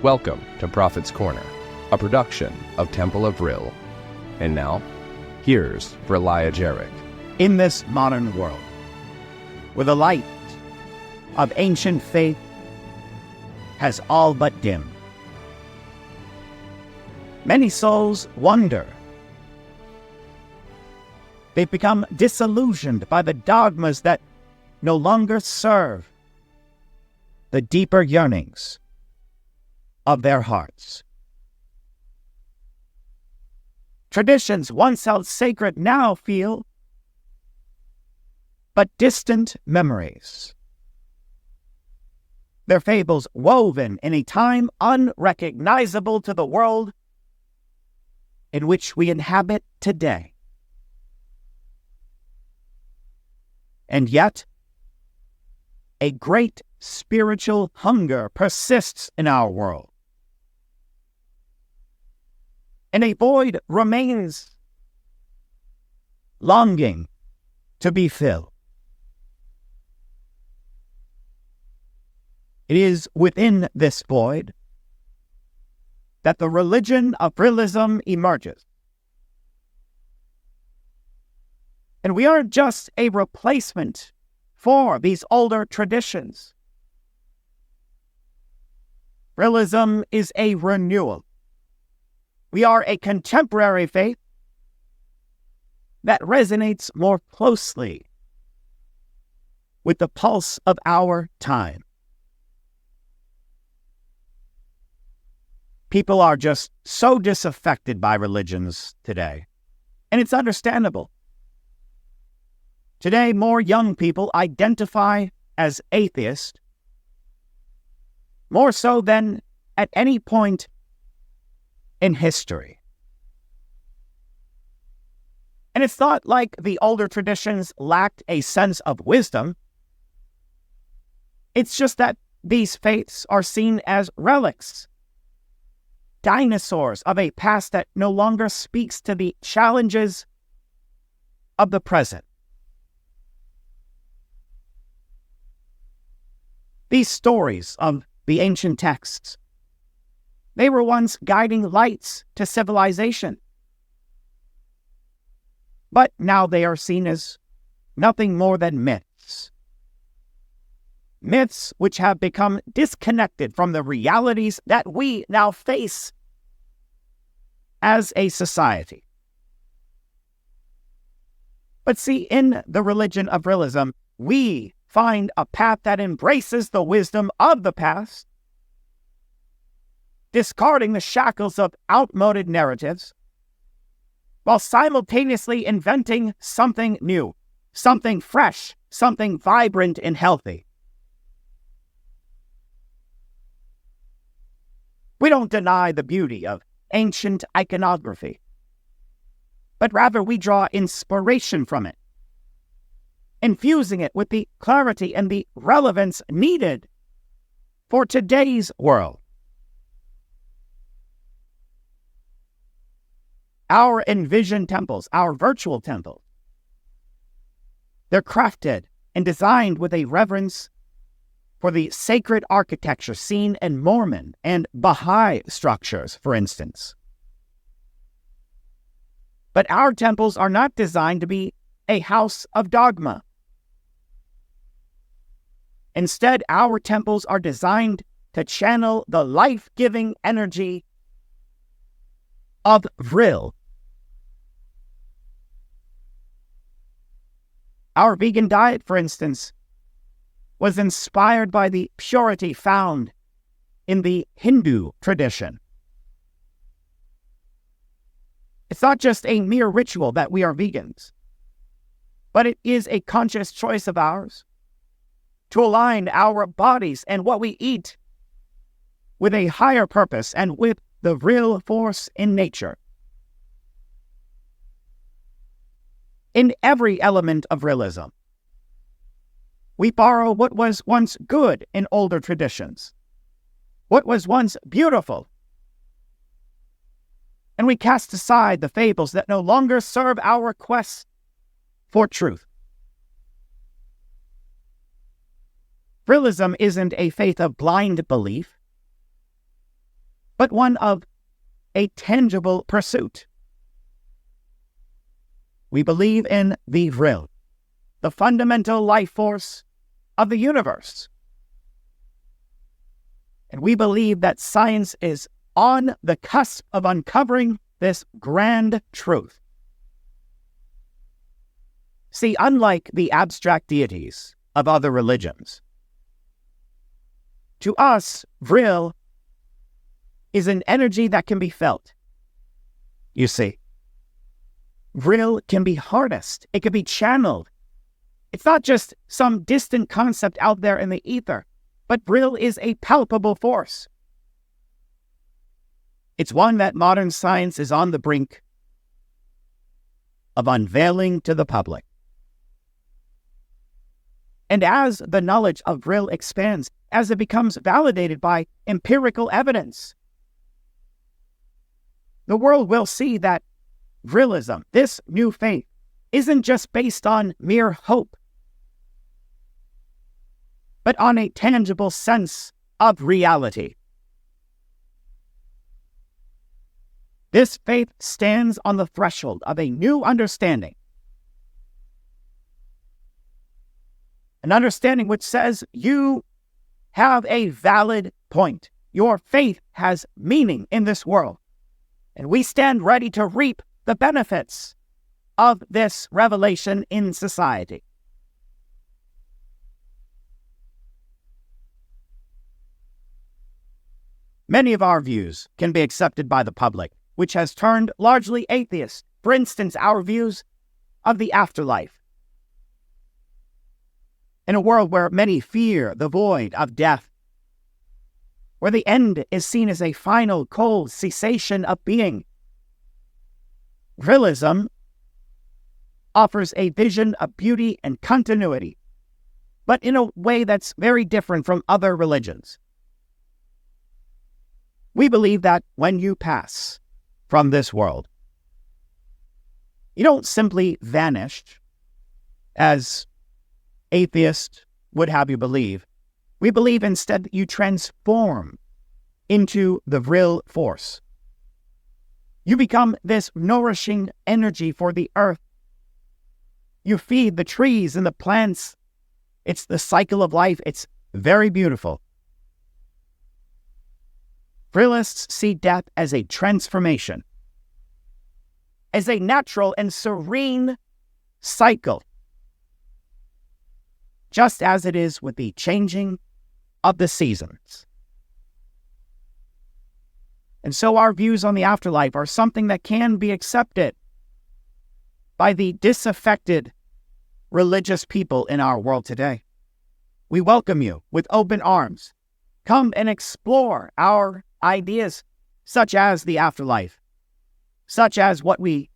Welcome to Prophet's Corner, a production of Temple of Vril. And now, here's Vrilya Jarac. In this modern world, where the light of ancient faith has all but dimmed, many souls wonder. They've become disillusioned by the dogmas that no longer serve the deeper yearnings of their hearts. Traditions once held sacred now feel but distant memories. Their fables woven in a time unrecognizable to the world in which we inhabit today. And yet, a great spiritual hunger persists in our world. And a void remains, longing to be filled. It is within this void that the religion of Vrilism emerges. And we aren't just a replacement for these older traditions. Vrilism is a renewal. We are a contemporary faith that resonates more closely with the pulse of our time. People are just so disaffected by religions today, and it's understandable. Today, more young people identify as atheist, more so than at any point in history. And it's not like the older traditions lacked a sense of wisdom. It's just that these faiths are seen as relics, dinosaurs of a past that no longer speaks to the challenges of the present. These stories of the ancient texts, they were once guiding lights to civilization. But now they are seen as nothing more than myths. Myths which have become disconnected from the realities that we now face as a society. But see, in the religion of Vrilism, we find a path that embraces the wisdom of the past, discarding the shackles of outmoded narratives, while simultaneously inventing something new, something fresh, something vibrant and healthy. We don't deny the beauty of ancient iconography, but rather we draw inspiration from it, infusing it with the clarity and the relevance needed for today's world. Our envisioned temples, our virtual temples, they're crafted and designed with a reverence for the sacred architecture seen in Mormon and Baha'i structures, for instance. But our temples are not designed to be a house of dogma. Instead, our temples are designed to channel the life-giving energy of Vril. Our vegan diet, for instance, was inspired by the purity found in the Hindu tradition. It's not just a mere ritual that we are vegans, but it is a conscious choice of ours to align our bodies and what we eat with a higher purpose and with the real force in nature. In every element of Vrilism, we borrow what was once good in older traditions, what was once beautiful, and we cast aside the fables that no longer serve our quest for truth. Vrilism isn't a faith of blind belief. but one of a tangible pursuit. We believe in the Vril, the fundamental life force of the universe. And we believe that science is on the cusp of uncovering this grand truth. See, unlike the abstract deities of other religions, to us, Vril is an energy that can be felt. You see, Vril can be harnessed. It can be channeled. It's not just some distant concept out there in the ether, but Vril is a palpable force. It's one that modern science is on the brink of unveiling to the public. And as the knowledge of Vril expands, as it becomes validated by empirical evidence, the world will see that Vrilism, this new faith, isn't just based on mere hope, but on a tangible sense of reality. This faith stands on the threshold of a new understanding. An understanding which says you have a valid point. Your faith has meaning in this world. And we stand ready to reap the benefits of this revelation in society. Many of our views can be accepted by the public, which has turned largely atheist. For instance, our views of the afterlife. In a world where many fear the void of death, where the end is seen as a final, cold cessation of being, Vrilism offers a vision of beauty and continuity, but in a way that's very different from other religions. We believe that when you pass from this world, you don't simply vanish, as atheists would have you believe. We believe instead that you transform into the Vril force. You become this nourishing energy for the earth. You feed the trees and the plants. It's the cycle of life. It's very beautiful. Vrilists see death as a transformation, as a natural and serene cycle, just as it is with the changing of the seasons. And so our views on the afterlife are something that can be accepted by the disaffected religious people in our world today. We welcome you with open arms. Come and explore our ideas, such as the afterlife, such as what we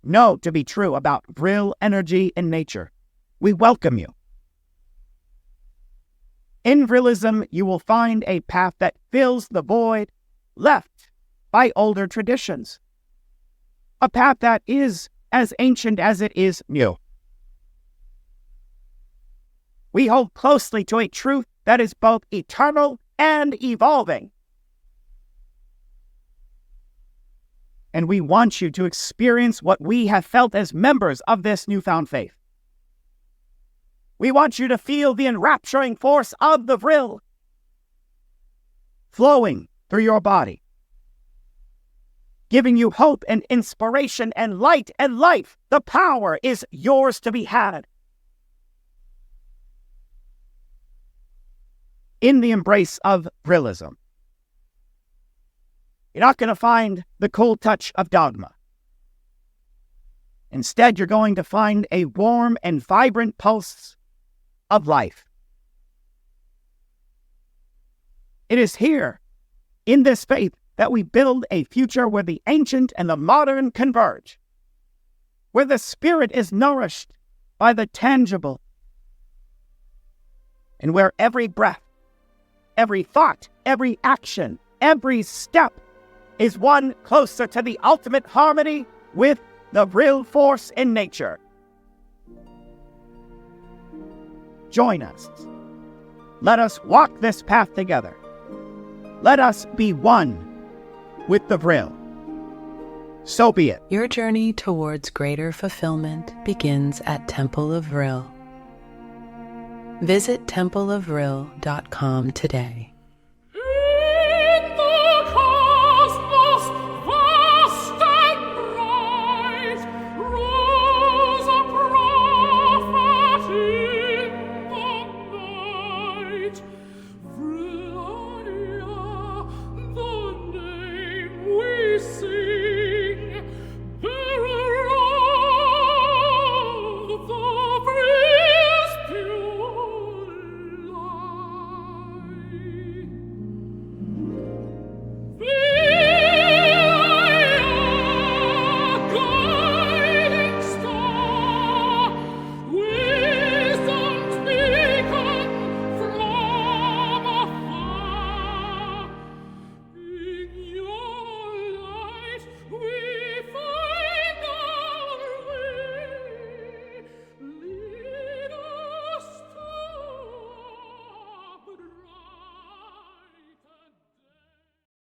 know to be true about Vril energy in nature. We welcome you. In Vrilism, you will find a path that fills the void left by older traditions. A path that is as ancient as it is new. We hold closely to a truth that is both eternal and evolving. And we want you to experience what we have felt as members of this newfound faith. We want you to feel the enrapturing force of the Vril flowing through your body, giving you hope and inspiration and light and life. The power is yours to be had. In the embrace of Vrilism, you're not going to find the cold touch of dogma. Instead, you're going to find a warm and vibrant pulse of life. It is here, in this faith, that we build a future where the ancient and the modern converge, where the spirit is nourished by the tangible, and where every breath, every thought, every action, every step is one closer to the ultimate harmony with the Vril force in nature. Join us. Let us walk this path together. Let us be one with the Vril. So be it. Your journey towards greater fulfillment begins at Temple of Vril. Visit templeofvril.com today.